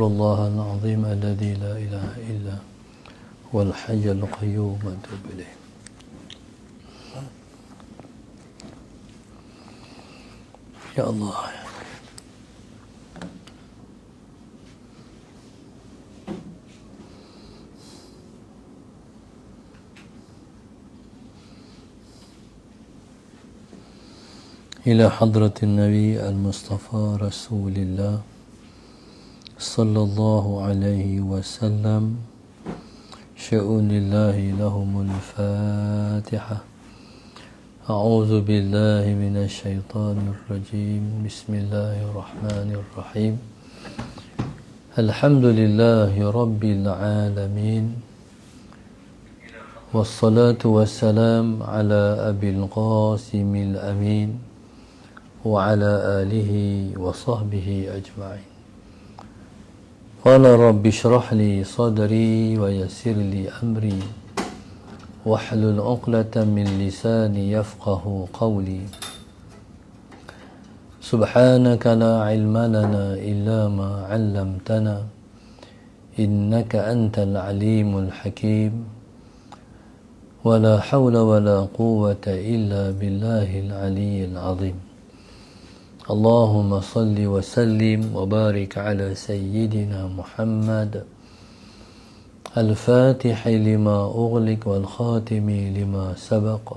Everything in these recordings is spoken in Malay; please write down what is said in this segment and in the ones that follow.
الله العظيم الذي لا إله إلا هو الحي القيوم وأتوب إليه. يا الله إلى حضرة النبي المصطفى رسول الله صلى الله عليه وسلم شؤون الله لهم الفاتحة. أعوذ بالله من الشيطان الرجيم. بسم الله الرحمن الرحيم. الحمد لله رب العالمين، والصلاة والسلام على أبي القاسم الأمين وعلى آله وصحبه أجمعين. قال رب اشرح لي صدري ويسر لي أمري واحلل عقدة من لساني يفقه قولي. سبحانك لا علم لنا إلا ما علمتنا إنك أنت العليم الحكيم. ولا حول ولا قوة إلا بالله العلي العظيم. اللهم صل وسلم وبارك على سيدنا محمد الفاتح لما أغلق والخاتم لما سبق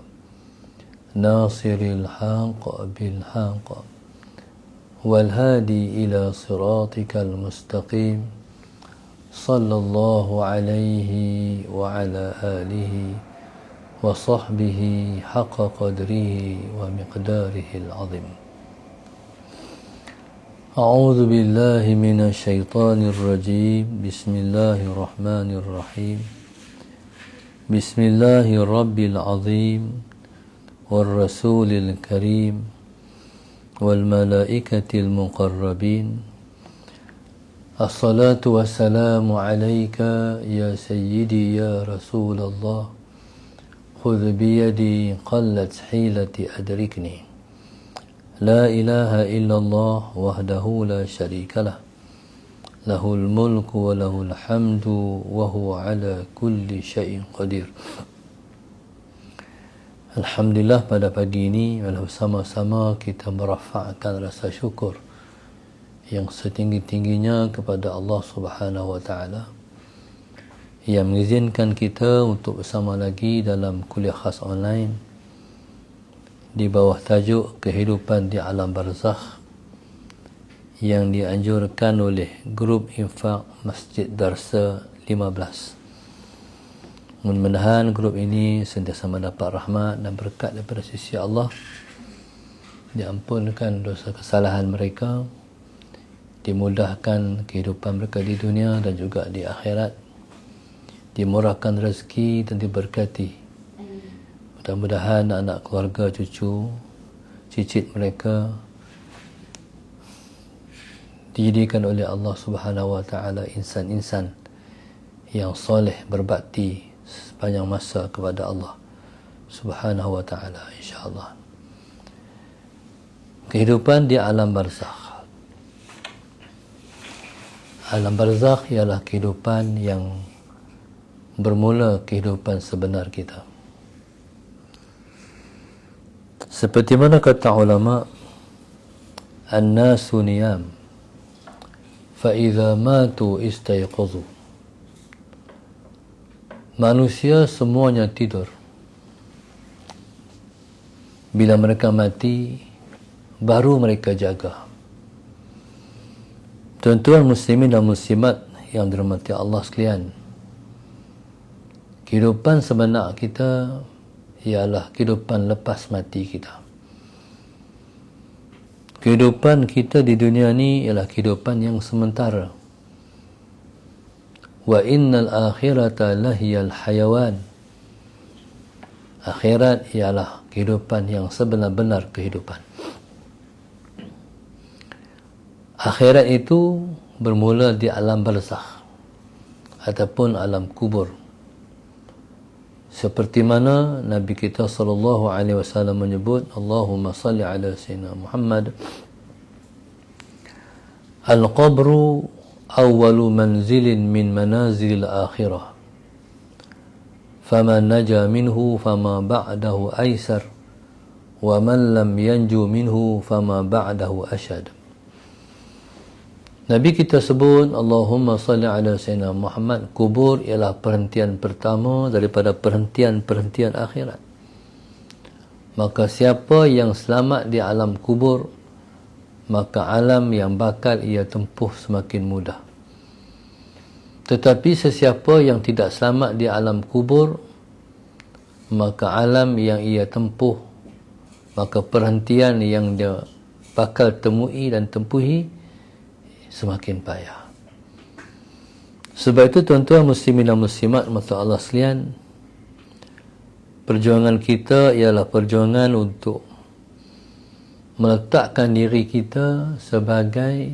ناصر الحق بالحق والهادي إلى صراطك المستقيم صلى الله عليه وعلى آله وصحبه حق قدره ومقداره العظيم. أعوذ بالله من الشيطان الرجيم. بسم الله الرحمن الرحيم. بسم الله الرب العظيم والرسول الكريم والملائكة المقربين. الصلاة والسلام عليك يا سيدي يا رسول الله. خذ بيدي قلت حيلتي أدركني. لا إله إلا الله وحده لا شريك له له الملك وله الحمد وهو على كل شيء قدير. Alhamdulillah, pada pagi ini bersama-sama kita merafakkan rasa syukur yang setinggi-tingginya kepada Allah Subhanahu wa taala yang mengizinkan kita untuk bersama lagi dalam kuliah khas online di bawah tajuk kehidupan di alam barzakh yang dianjurkan oleh grup infak Masjid Darsa 15. Mudah-mudahan grup ini sentiasa mendapat rahmat dan berkat daripada sisi Allah, diampunkan dosa kesalahan mereka, dimudahkan kehidupan mereka di dunia dan juga di akhirat, dimurahkan rezeki dan diberkati. Mudah-mudahan anak keluarga, cucu, cicit mereka dijadikan oleh Allah Subhanahu wa taala insan-insan yang soleh, berbakti sepanjang masa kepada Allah Subhanahu wa taala, insya-Allah. Kehidupan di alam barzakh. Alam barzakh ialah kehidupan yang bermula kehidupan sebenar kita. Seperti mana kata ulama, an-nasu niyam fa idza matu istayqazu. Manusia semuanya tidur. Bila mereka mati, baru mereka jaga. Tuan-tuan muslimin dan muslimat yang dirahmati Allah sekalian, kehidupan sebenar kita ialah kehidupan lepas mati kita. Kehidupan kita di dunia ni ialah kehidupan yang sementara. Wa innal akhirata lahiyal hayawan. Akhirat ialah kehidupan yang sebenar-benar kehidupan. Akhirat itu bermula di alam barzakh ataupun alam kubur. Seperti mana Nabi kita sallallahu alaihi wasallam menyebut, Allahumma salli ala sayyidina Muhammad, al-qabru awwalu manzilin min manazilil akhirah, faman naja minhu fama ba'dahu aisar, wa man lam yanju minhu fama ba'dahu asyad. Nabi kita sebut, Allahumma salli ala Sayyidina Muhammad, kubur ialah perhentian pertama daripada perhentian-perhentian akhirat. Maka siapa yang selamat di alam kubur, maka alam yang bakal ia tempuh semakin mudah. Tetapi sesiapa yang tidak selamat di alam kubur, maka alam yang ia tempuh, maka perhentian yang dia bakal temui dan tempuhi semakin payah. Sebab itu tuan-tuan muslimin dan muslimat mata Allah sekalian, perjuangan kita ialah perjuangan untuk meletakkan diri kita sebagai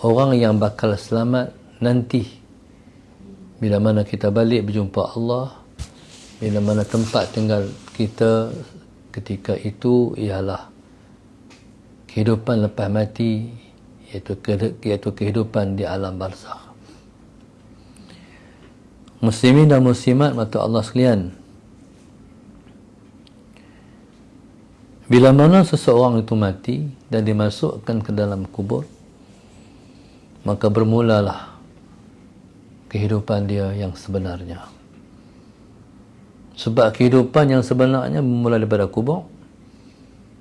orang yang bakal selamat nanti bila mana kita balik berjumpa Allah, bila mana tempat tinggal kita ketika itu ialah kehidupan lepas mati, iaitu kehidupan di alam barzakh. Muslimin dan muslimat mata Allah sekalian, bila mana seseorang itu mati dan dimasukkan ke dalam kubur, maka bermulalah kehidupan dia yang sebenarnya. Sebab kehidupan yang sebenarnya bermula daripada kubur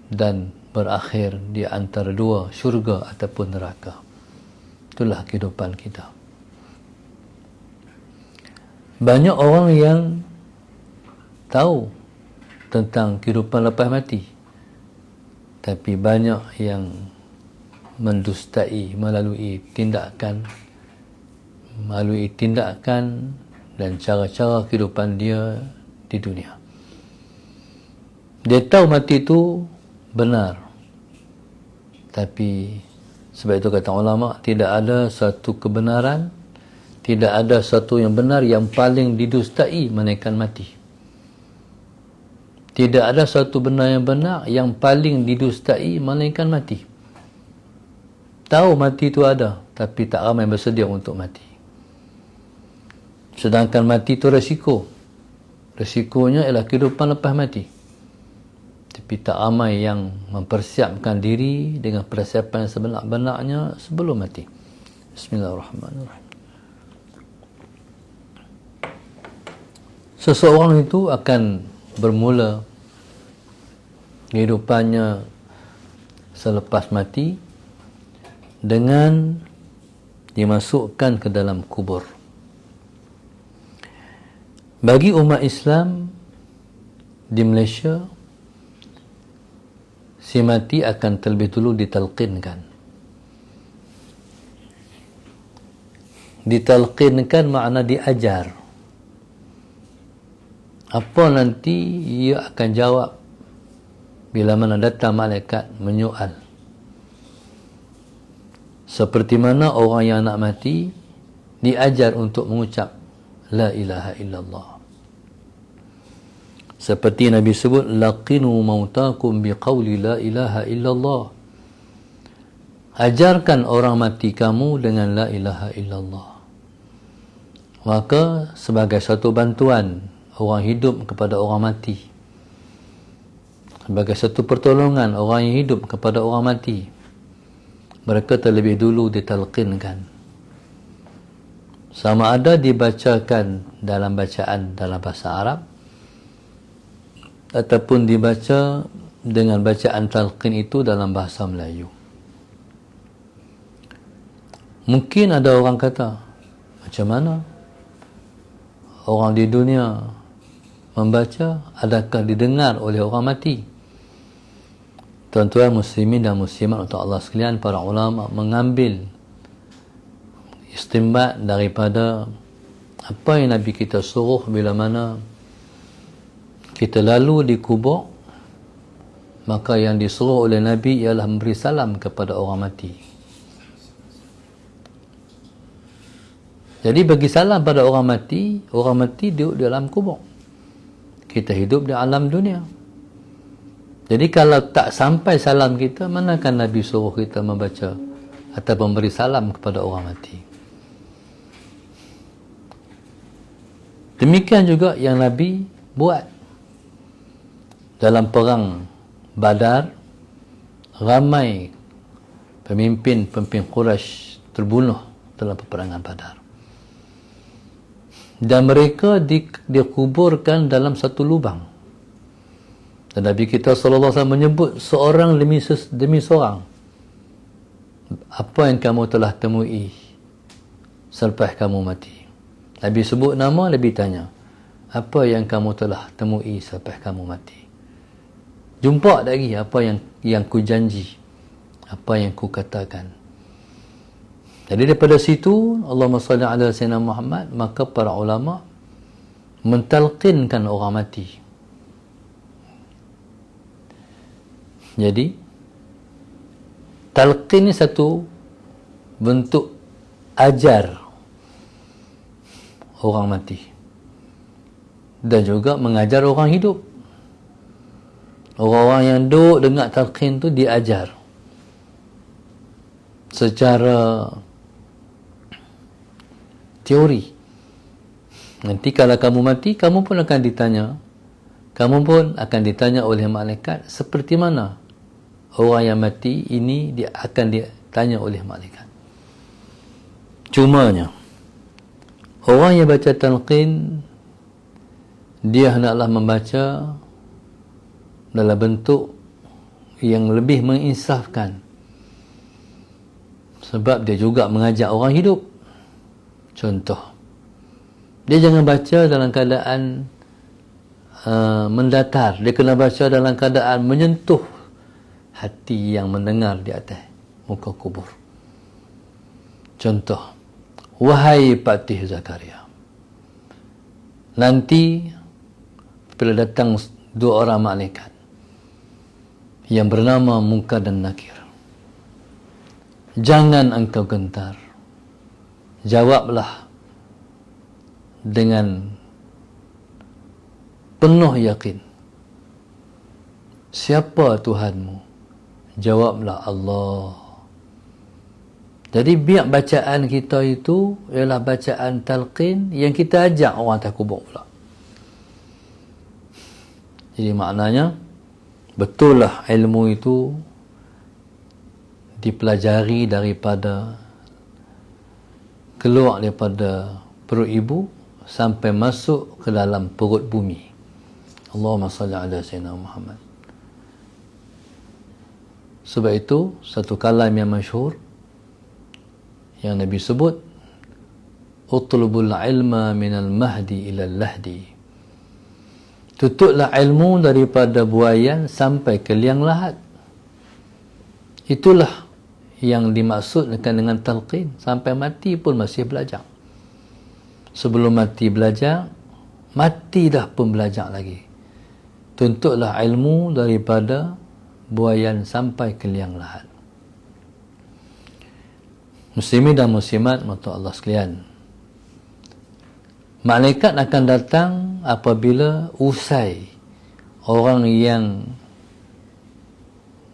dan berakhir di antara dua, syurga ataupun neraka. Itulah kehidupan kita. Banyak orang yang tahu tentang kehidupan lepas mati, tapi banyak yang mendustai melalui tindakan dan cara-cara kehidupan dia di dunia. Dia tahu mati itu benar, tapi sebab itu kata ulama, tidak ada satu kebenaran, tidak ada satu yang benar yang paling didustai melainkan mati. Tidak ada satu benar yang benar yang paling didustai melainkan mati. Tahu mati itu ada, tapi tak ramai bersedia untuk mati. Sedangkan mati itu resiko. Resikonya ialah kehidupan lepas mati. Tapi tak ramai yang mempersiapkan diri dengan persiapan yang sebenar-benarnya sebelum mati. Bismillahirrahmanirrahim. Seseorang itu akan bermula kehidupannya selepas mati dengan dimasukkan ke dalam kubur. Bagi umat Islam di Malaysia, si mati akan terlebih dulu ditalqinkan. Ditalqinkan makna diajar. Apa nanti ia akan jawab bila mana datang malaikat menyoal. Seperti mana orang yang nak mati diajar untuk mengucap La ilaha illallah. Seperti Nabi sebut, laqinu mautakum biqauli la ilaha illallah. Ajarkan orang mati kamu dengan la ilaha illallah. Maka sebagai satu bantuan orang hidup kepada orang mati, sebagai satu pertolongan orang yang hidup kepada orang mati, mereka terlebih dulu ditalqinkan. Sama ada dibacakan dalam bacaan dalam bahasa Arab ataupun dibaca dengan bacaan talqin itu dalam bahasa Melayu. Mungkin ada orang kata, macam mana orang di dunia membaca, adakah didengar oleh orang mati? Tuan-tuan muslimin dan muslimat untuk Allah sekalian, para ulama mengambil istimbat daripada apa yang Nabi kita suruh bila mana kita lalu di kubur, maka yang disuruh oleh Nabi ialah memberi salam kepada orang mati. Jadi bagi salam pada orang mati duduk di alam kubur. Kita hidup di alam dunia. Jadi kalau tak sampai salam kita, manakah Nabi suruh kita membaca atau memberi salam kepada orang mati. Demikian juga yang Nabi buat dalam perang Badar. Ramai pemimpin-pemimpin Quraisy terbunuh dalam peperangan Badar, dan mereka dikuburkan dalam satu lubang. Dan Nabi kita SAW menyebut seorang demi seorang, apa yang kamu telah temui selepas kamu mati. Nabi sebut nama, Nabi tanya, apa yang kamu telah temui selepas kamu mati? Jumpa lagi apa yang ku janji, apa yang ku katakan. Jadi daripada situ, Allahumma salli ala sayyidina Muhammad, maka para ulama mentalqinkan orang mati. Jadi talqin ni satu bentuk ajar orang mati, dan juga mengajar orang hidup. Orang-orang yang duduk dengar talqin tu diajar secara teori. Nanti kalau kamu mati, kamu pun akan ditanya oleh malaikat seperti mana orang yang mati ini, dia akan ditanya oleh malaikat. Cumanya orang yang baca talqin, dia hendaklah membaca dalam bentuk yang lebih menginsafkan, sebab dia juga mengajak orang hidup. Contoh, dia jangan baca dalam keadaan mendatar, dia kena baca dalam keadaan menyentuh hati yang mendengar di atas muka kubur. Contoh, wahai Patih Zakaria, nanti bila datang dua orang malaikat yang bernama Munkar dan Nakir, jangan engkau gentar, jawablah dengan penuh yakin, siapa Tuhanmu? Jawablah Allah. Jadi biar bacaan kita itu ialah bacaan talqin yang kita ajak orang atas kubur pula. Jadi maknanya betul lah ilmu itu dipelajari daripada keluar daripada perut ibu sampai masuk ke dalam perut bumi. Allahumma salli ala sayyidina Muhammad. Sebab itu satu kalam yang masyhur yang Nabi sebut, utlubul ilma minal mahdi ilal lahdi, tutuplah ilmu daripada buayan sampai ke liang lahat. Itulah yang dimaksudkan dengan talqin. Sampai mati pun masih belajar. Sebelum mati belajar, mati dah pun belajar lagi. Tuntutlah ilmu daripada buayan sampai ke liang lahat. Muslimin dan muslimat mata Allah sekalian, malaikat akan datang apabila usai orang yang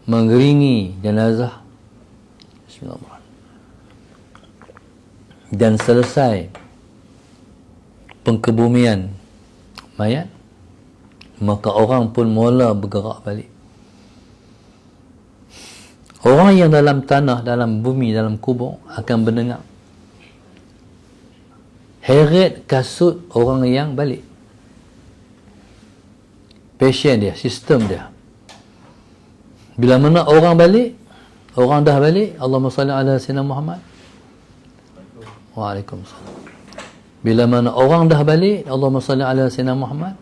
mengiringi jenazah dan selesai pengkebumian mayat, maka orang pun mula bergerak balik. Orang yang dalam tanah, dalam bumi, dalam kubur akan mendengar heret kasut orang yang balik. Passion dia, sistem dia. Bila mana orang balik, orang dah balik, Allahumma salli ala sayyidina Muhammad. Waalaikumsalam. Bila mana orang dah balik, Allahumma salli ala sayyidina Muhammad,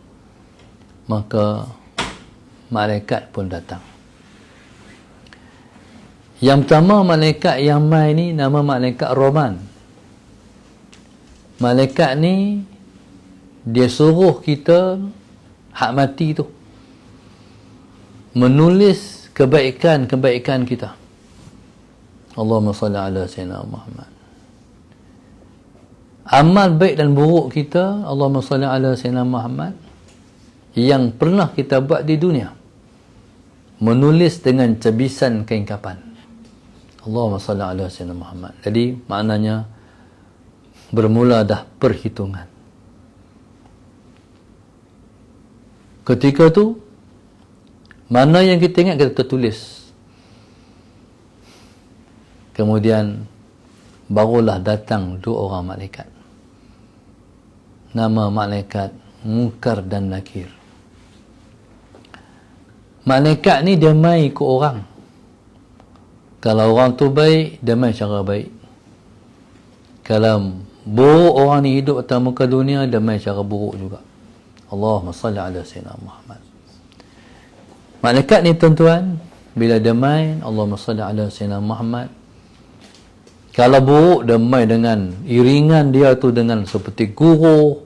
maka malaikat pun datang. Yang pertama, malaikat yang mai ni nama malaikat Roman. Malaikat ni dia suruh kita hak mati tu menulis kebaikan-kebaikan kita. Allahumma salli ala sayyidina Muhammad. Amal baik dan buruk kita, Allahumma salli ala sayyidina Muhammad, yang pernah kita buat di dunia, menulis dengan cabisan kain kapan. Allahumma salli ala sayyidina Muhammad. Jadi maknanya bermula dah perhitungan. Ketika tu mana yang kita ingat kita tertulis. Kemudian barulah datang dua orang malaikat. Nama malaikat Munkar dan Nakir. Malaikat ni dia mai ke orang. Kalau orang tu baik, dia mai cara baik. Kalau buruk orang ni hidup atas muka dunia, dia mai cara buruk juga. Allahumma salli ala sayyidina Muhammad. Malaikat ni tuan-tuan, bila dia mai, Allahumma salli ala sayyidina Muhammad, kalau buruk, dia mai dengan iringan dia tu dengan seperti guru,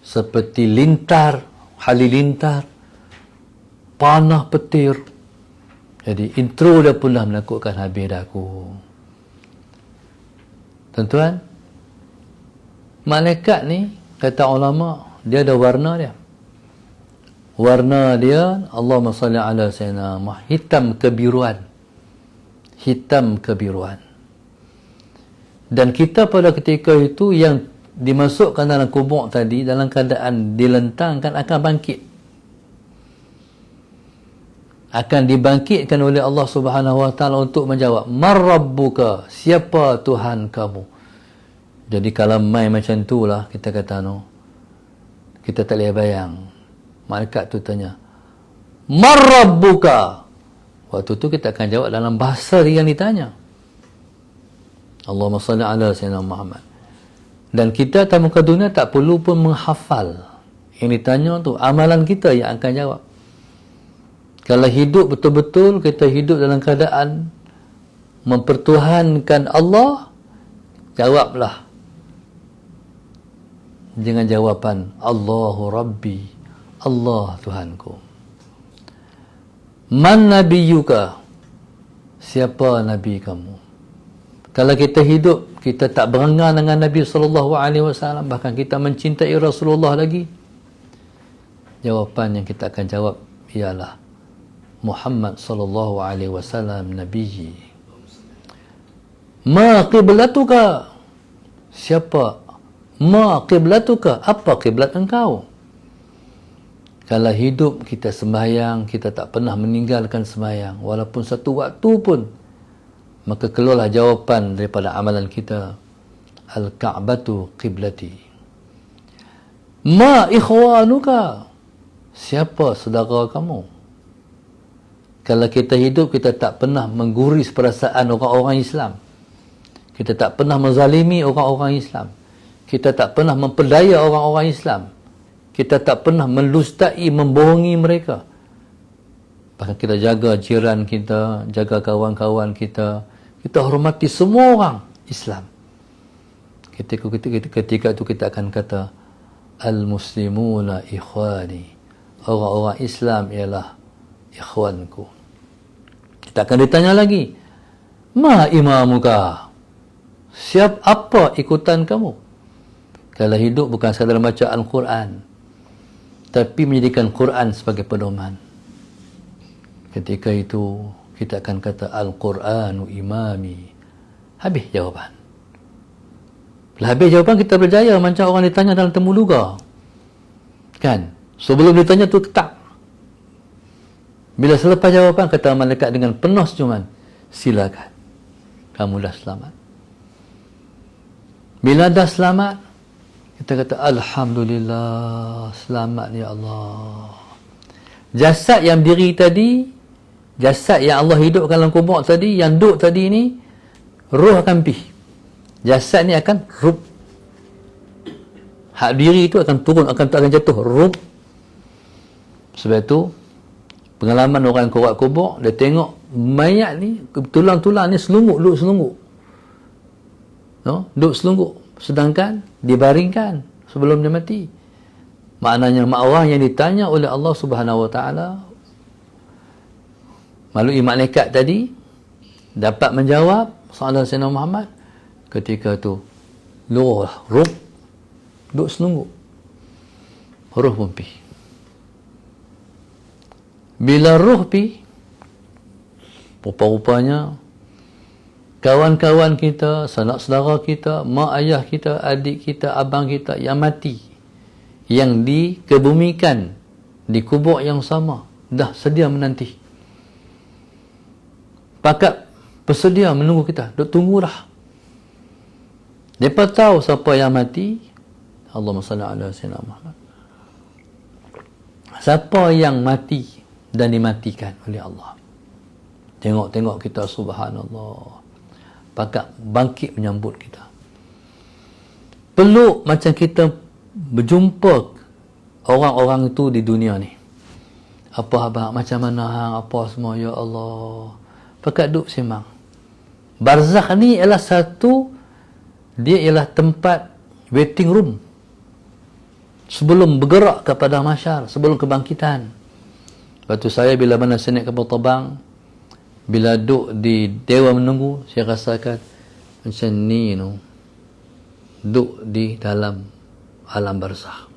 seperti lintar, halilintar, panah petir. Jadi intro dia pun dah menakutkan habis dah aku. Tuan-tuan, malaikat ni, kata ulama, dia ada warna dia. Warna dia, Allahumma salli ala sayyidina Muhammad, hitam kebiruan. Hitam kebiruan. Dan kita pada ketika itu yang dimasukkan dalam kubur tadi, dalam keadaan dilentangkan, akan bangkit. Akan dibangkitkan oleh Allah Subhanahu Wa Taala untuk menjawab, "Marrabbuka?" Siapa Tuhan kamu? Jadi kalau mai macam tu lah, kita kata no, kita tak boleh bayang. Malaikat tu tanya, "Marrabbuka?" Waktu tu kita akan jawab dalam bahasa yang ditanya. Allahumma salli ala sayyidina Muhammad. Dan kita atas muka dunia tak perlu pun menghafal yang ditanya tu, amalan kita yang akan jawab. Kalau hidup betul-betul, kita hidup dalam keadaan mempertuhankan Allah, jawablah dengan jawapan Allahu Rabbi, Allah Tuhanku. Man nabiyuka? Siapa Nabi kamu? Kalau kita hidup, kita tak berengan dengan Nabi SAW, bahkan kita mencintai Rasulullah lagi, jawapan yang kita akan jawab ialah Muhammad SAW Nabiyyi. Ma qiblatuka? Siapa? Ma qiblatuka? Apa kiblat engkau? Kalau hidup kita sembahyang, kita tak pernah meninggalkan sembahyang walaupun satu waktu pun, maka keluarlah jawapan daripada amalan kita, Al-Ka'batu qiblati. Ma ikhwanuka? Siapa saudara kamu? Kalau kita hidup, kita tak pernah mengguris perasaan orang-orang Islam. Kita tak pernah menzalimi orang-orang Islam. Kita tak pernah memperdaya orang-orang Islam. Kita tak pernah melustai, membohongi mereka. Bahkan kita jaga jiran kita, jaga kawan-kawan kita. Kita hormati semua orang Islam. Ketika itu kita akan kata, Al-Muslimuna ikhwani. Orang-orang Islam ialah ikhwanku. Kita akan ditanya lagi, Ma imamuka? Apa ikutan kamu? Kalau hidup bukan sekadar baca Al-Quran, tapi menjadikan Quran sebagai pedoman. Ketika itu kita akan kata Al-Quranu imami. Habis jawapan. Bila habis jawapan, kita berjaya macam orang ditanya dalam temu luga. Kan? Sebelum ditanya tu tak. Bila selepas jawapan, kata malaikat dengan penuh senyuman, silakan, kamu dah selamat. Bila dah selamat, kita kata Alhamdulillah, selamat ya Allah. Jasad yang diri tadi, jasad yang Allah hidupkan dalam kubur tadi, yang duduk tadi ni, roh akan pergi. Jasad ni akan rup. Hak diri itu akan turun, akan jatuh, rup. Sebab itu pengalaman orang yang kuat kubur, dia tengok mayat ni, tulang-tulang ni duduk selungguk. No? Duduk selungguk. Sedangkan dibaringkan sebelum dia mati. Maknanya mak orang yang ditanya oleh Allah Subhanahu Wa Taala melalui malaikat tadi dapat menjawab soalan Sayyidina Muhammad. Ketika tu roh duduk selungguk, roh pun pergi. Bila roh pergi, rupa-rupanya kawan-kawan kita, sanak saudara kita, mak ayah kita, adik kita, abang kita yang mati, yang dikebumikan di kubur yang sama, dah sedia menanti. Pakat bersedia menunggu kita. Duk tunggulah. Mereka tahu siapa yang mati. Allahumma salli ala sayyidina Muhammad. Siapa yang mati dan dimatikan oleh Allah. Tengok-tengok kita, subhanallah. Pakat bangkit menyambut kita. Peluk macam kita berjumpa orang-orang itu di dunia ni. Apa abang, macam mana hang, apa semua, ya Allah. Pakat duduk sembang. Barzakh ni ialah satu, dia ialah tempat waiting room sebelum bergerak kepada mahsyar, sebelum kebangkitan. Lepas tu saya bila mana saya naik kapal terbang, bila duduk di dewan menunggu, saya rasakan macam ni, duduk di dalam alam barzakh.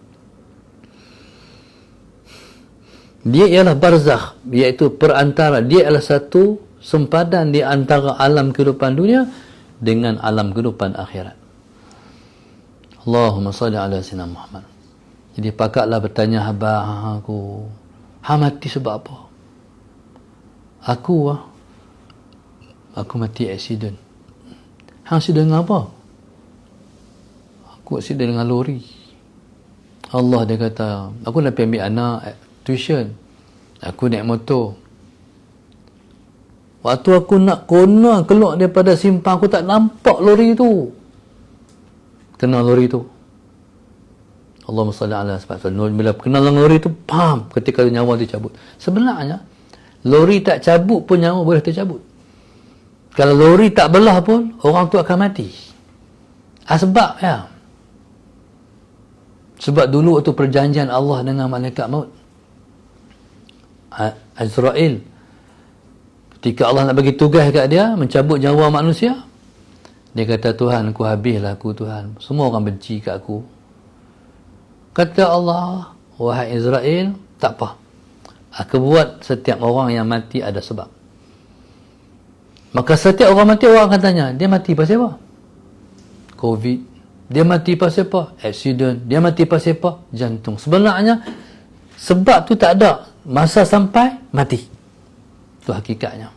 Dia ialah barzakh, iaitu perantara, dia ialah satu sempadan di antara alam kehidupan dunia dengan alam kehidupan akhirat. Allahumma salli ala sayyidina Muhammad. Jadi pakatlah bertanya abang aku, mati sebab apa? Aku mati aksiden. Hang aksiden dengan apa? Aku aksiden dengan lori. Allah, dia kata, aku nak pergi ambil anak tuition. Aku naik motor. Waktu aku nak keluar daripada simpang, aku tak nampak lori tu. Kenal lori tu. Allahumma salli ala sayyidina. Bila kenal lori tu, pam, ketika nyawa dicabut. Sebenarnya, lori tak cabut pun nyawa boleh tercabut. Kalau lori tak belah pun, orang tu akan mati. Sebab ya. Sebab dulu waktu perjanjian Allah dengan malaikat maut, Azrail, ketika Allah nak bagi tugas kat dia mencabut nyawa manusia, dia kata, Tuhan, aku habislah aku, Tuhan. Semua orang benci kat aku. Kata Allah, wahai Israel, tak apa. Aku buat setiap orang yang mati ada sebab. Maka setiap orang mati, orang akan tanya, dia mati pasal apa? Covid. Dia mati pasal apa? Accident. Dia mati pasal apa? Jantung. Sebenarnya, sebab tu tak ada. Masa sampai, mati. Itu hakikatnya.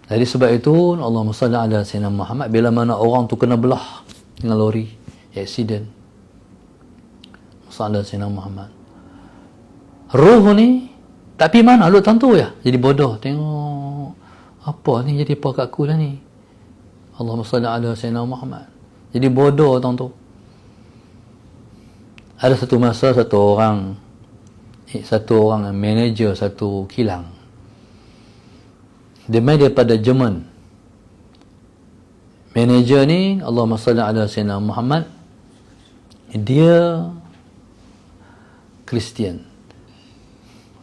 Jadi sebab itu, Allahumma salli ala sayyidina Muhammad, bila mana orang tu kena belah dengan lori, accident. Salli ala sayyidina Muhammad. Ruh ni, tapi mana? Lu tentu ya. Jadi bodoh. Tengok, apa ni jadi apa kat aku dah ni? Allahumma salli ala sayyidina Muhammad. Jadi bodoh tentu. Ada satu masa, satu orang manager satu kilang. Dia main daripada Jerman. Manager ni, Allahumma salli ala sayyidina Muhammad, dia Kristian.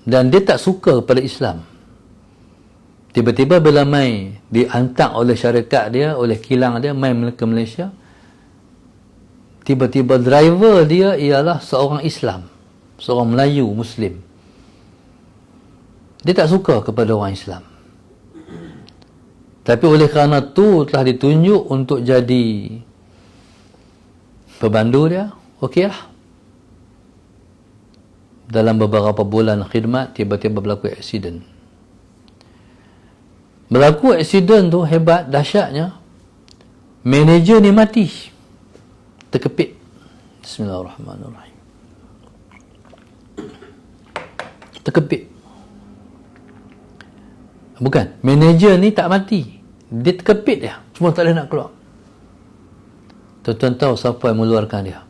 Dan dia tak suka pada Islam. Tiba-tiba bila main, dihantar oleh syarikat dia, oleh kilang dia, main ke Malaysia. Tiba-tiba driver dia ialah seorang Islam. Seorang Melayu, Muslim. Dia tak suka kepada orang Islam. Tapi oleh kerana tu telah ditunjuk untuk jadi pemandu dia, okeylah. Dalam beberapa bulan khidmat, tiba-tiba berlaku aksiden. Berlaku aksiden tu hebat, dahsyatnya. Manager ni mati. Terkepit. Bismillahirrahmanirrahim. Terkepit. Bukan, manager ni tak mati. Dia terkepit dia. Cuma tak boleh nak keluar. Tuan-tuan tahu siapa yang mengeluarkan dia?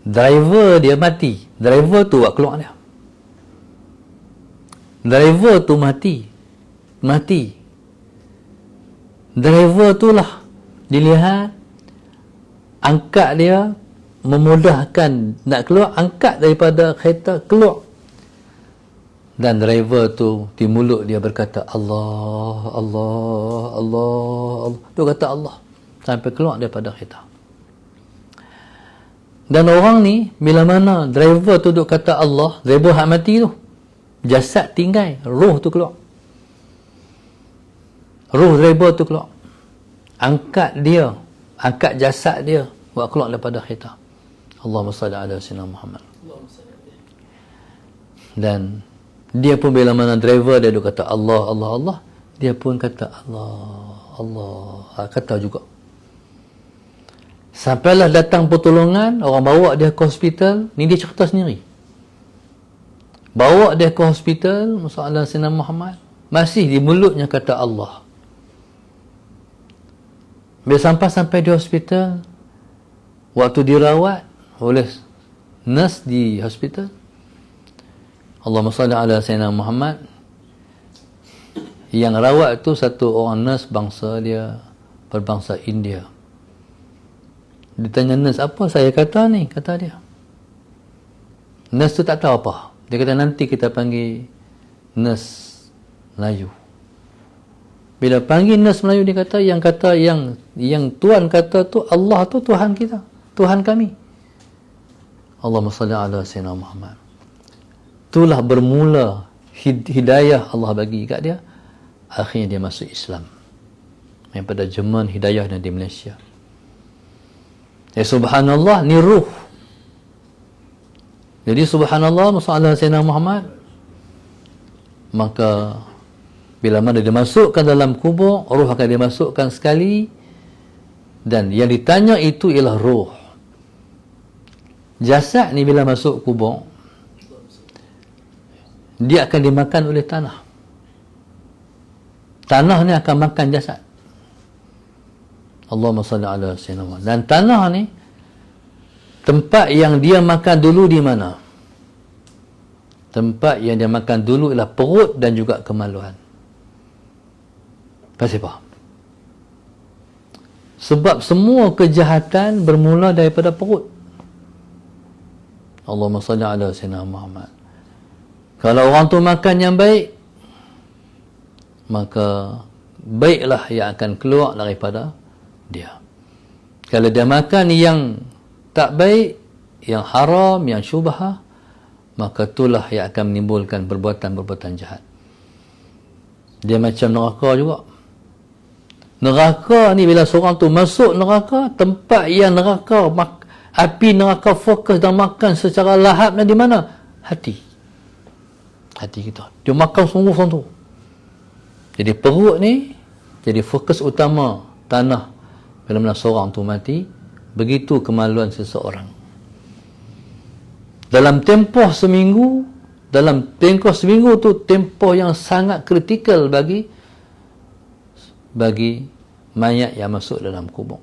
Driver dia mati. Driver tu buat keluar dia. Driver tu mati. Driver tu lah dilihat, angkat dia, memudahkan nak keluar, angkat daripada kereta, keluar. Dan driver tu di mulut dia berkata Allah, Allah, Allah, Allah. Dia kata Allah sampai keluar daripada kereta. Dan orang ni, bila mana driver tu duk kata Allah, driver hak mati tu, jasad tinggal, roh tu keluar. Ruh driver tu keluar. Angkat dia, angkat jasad dia, buat keluar daripada kereta. Allahumma salli ala sayyidina Muhammad. Dan dia pun bila mana driver dia kata Allah, Allah, Allah, dia pun kata Allah, Allah, kata juga. Sampailah datang pertolongan, orang bawa dia ke hospital. Ni dia cerita sendiri. Bawa dia ke hospital, masalah Sayyidina Muhammad, masih di mulutnya kata Allah. Bila sampai di hospital, waktu dirawat oleh nurse di hospital, Allahumma salli ala Sayyidina Muhammad, yang rawat tu satu orang nurse bangsa dia, berbangsa India. Dia tanya nurse, apa saya kata ni? Kata dia. Nurse tu tak tahu apa. Dia kata nanti kita panggil nurse Melayu. Bila panggil nurse Melayu, dia kata yang Tuhan kata tu, Allah tu Tuhan kita, Tuhan kami. Allahumma salli ala Sayyidina Muhammad. Itulah bermula hidayah Allah bagi kat dia. Akhirnya dia masuk Islam. Yang pada zaman hidayah di Malaysia. Ya subhanallah, ni ruh. Jadi subhanallah, masalah Sayyidina Muhammad, maka bila mana dia masukkan dalam kubur, ruh akan dimasukkan sekali, dan yang ditanya itu ialah ruh. Jasad ni bila masuk kubur, dia akan dimakan oleh tanah. Tanah ni akan makan jasad. Allahumma salli ala sayyidina Muhammad. Dan tanah ni, tempat yang dia makan dulu di mana? Tempat yang dia makan dulu ialah perut dan juga kemaluan. Pasti faham? Sebab semua kejahatan bermula daripada perut. Allahumma salli ala sayyidina Muhammad. Kalau orang tu makan yang baik, maka baiklah yang akan keluar daripada dia. Kalau dia makan yang tak baik, yang haram, yang syubhah, maka itulah yang akan menimbulkan perbuatan-perbuatan jahat. Dia macam neraka juga. Neraka ni bila seorang tu masuk neraka, tempat yang neraka, api neraka fokus dan makan secara lahap di mana? Hati. Hati kita. Dia makan sungguh tu. Jadi perut ni jadi fokus utama tanah bila mana seorang tu mati. Begitu kemaluan seseorang. Dalam tempoh seminggu tu tempoh yang sangat kritikal bagi mayat yang masuk dalam kubur.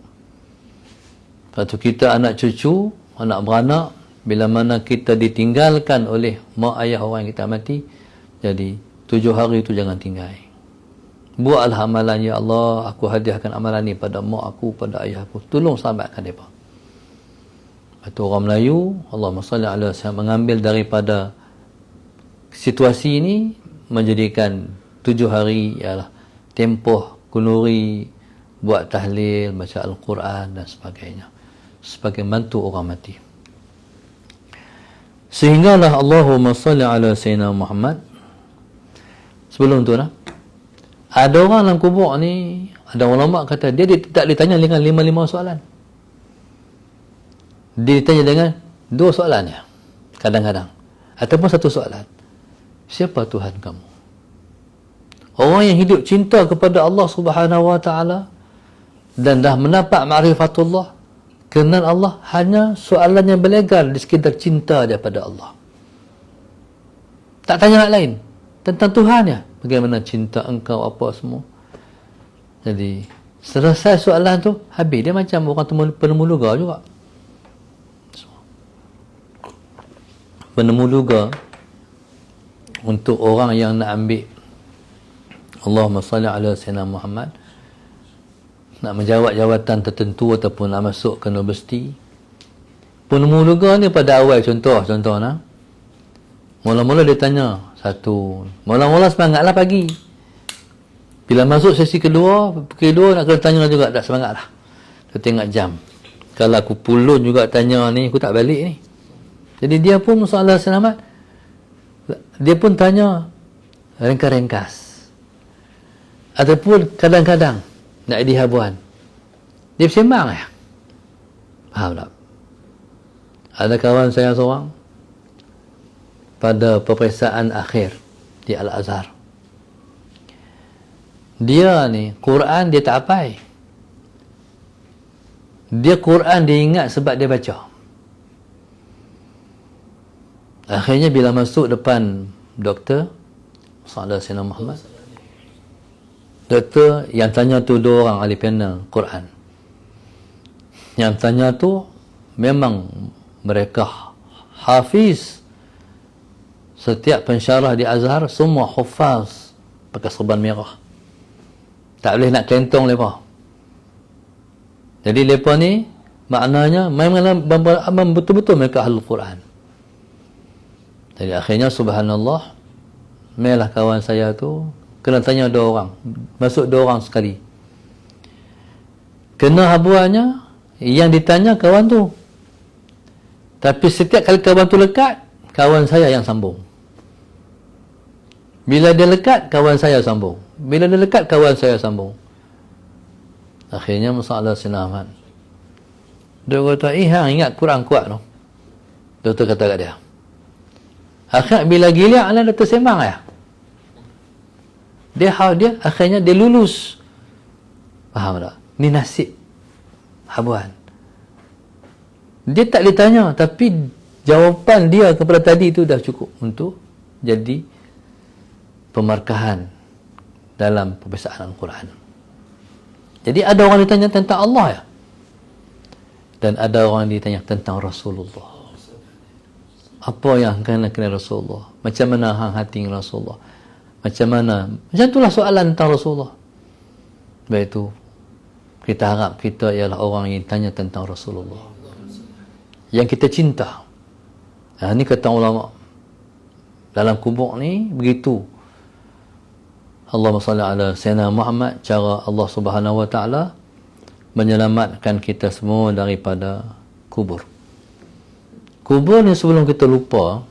Lepas tu kita anak cucu, anak beranak, bila mana kita ditinggalkan oleh mak ayah orang yang kita mati, jadi 7 hari tu jangan tinggal. Buatlah amalan, ya Allah, aku hadiahkan amalan ni pada mak aku, pada ayah aku. Tolong selamatkan mereka. Atau orang Melayu, Allahumma salli ala sayyidina, mengambil daripada situasi ini, menjadikan 7 hari ialah tempoh kunuri, buat tahlil, baca Al-Quran dan sebagainya, sebagai bantu orang mati. Sehinggalah Allahumma salli ala sayyidina Muhammad. Sebelum tu lah, ada orang dalam kubur ni, ada ulama kata dia tak ditanya dengan 5 soalan. Dia ditanya dengan 2 soalan ya, kadang-kadang, ataupun 1 soalan. Siapa Tuhan kamu? Orang yang hidup cinta kepada Allah Subhanahu wa taala dan dah mendapat ma'rifatullah, kenal Allah, hanya soalan yang berlegar di sekitar cinta daripada Allah. Tak tanya hal lain tentang Tuhan ya, bagaimana cinta engkau, apa semua. Jadi selesai soalan tu, habis. Dia macam orang penemu luga juga. Penemu luga untuk orang yang nak ambil Allahumma salli ala sayyidina Muhammad, nak menjawab jawatan tertentu ataupun nak masuk ke universiti. Penemu luga ni pada awal, contoh nah, mula-mula dia tanya satu, mula-mula semangatlah pagi. Bila masuk sesi kedua nak kena tanya juga, tak semangatlah. Dia tengok jam. Kalau aku pulun juga tanya ni, aku tak balik ni. Jadi dia pun masalah selamat, dia pun tanya ringkas-ringkas. Ataupun kadang-kadang nak di habuan, dia bersembang ya. Faham tak? Ada kawan saya seorang pada peperiksaan akhir di Al-Azhar, dia ni Quran dia tak hafal. Dia Quran dia ingat sebab dia baca. Akhirnya bila masuk depan doktor Sallallahu Alaihi Muhammad, doktor yang tanya tu dua orang ahli panel Quran. Yang tanya tu memang mereka hafiz. Setiap pensyarah di Azhar semua hufaz pakai serban merah. Tak boleh nak kelentong mereka. Jadi mereka ni maknanya memang betul-betul mereka ahli Quran. Jadi akhirnya subhanallah, melah kawan saya tu kena tanya dua orang, masuk dua orang sekali. Kena habuannya yang ditanya kawan tu. Tapi setiap kali kawan tu lekat, kawan saya yang sambung. Bila dia lekat, kawan saya sambung. Bila dia lekat, kawan saya sambung. Akhirnya masalah Sinaman. Dia kata, hang ingat Quran kuat tu. Doktor kata kat dia. Akhirnya bila gila, dia tersembang ya. Dia akhirnya dia lulus. Faham tak? Ni nasib habuan. Dia tak ditanya, tapi jawapan dia kepada tadi itu dah cukup untuk jadi pemarkahan dalam pembacaan Al-Quran. Jadi ada orang ditanya tentang Allah ya, dan ada orang ditanya tentang Rasulullah. Apa yang kena Rasulullah? Macam mana hang hati Rasulullah? Macam itulah soalan tentang Rasulullah. Baik itu kita harap kita ialah orang yang tanya tentang Rasulullah, yang kita cinta. Ini kata ulama dalam kubur ni begitu. Allahumma salli ala Sayyidina Muhammad, cara Allah Subhanahu wa taala menyelamatkan kita semua daripada kubur. Kubur ni sebelum kita lupa,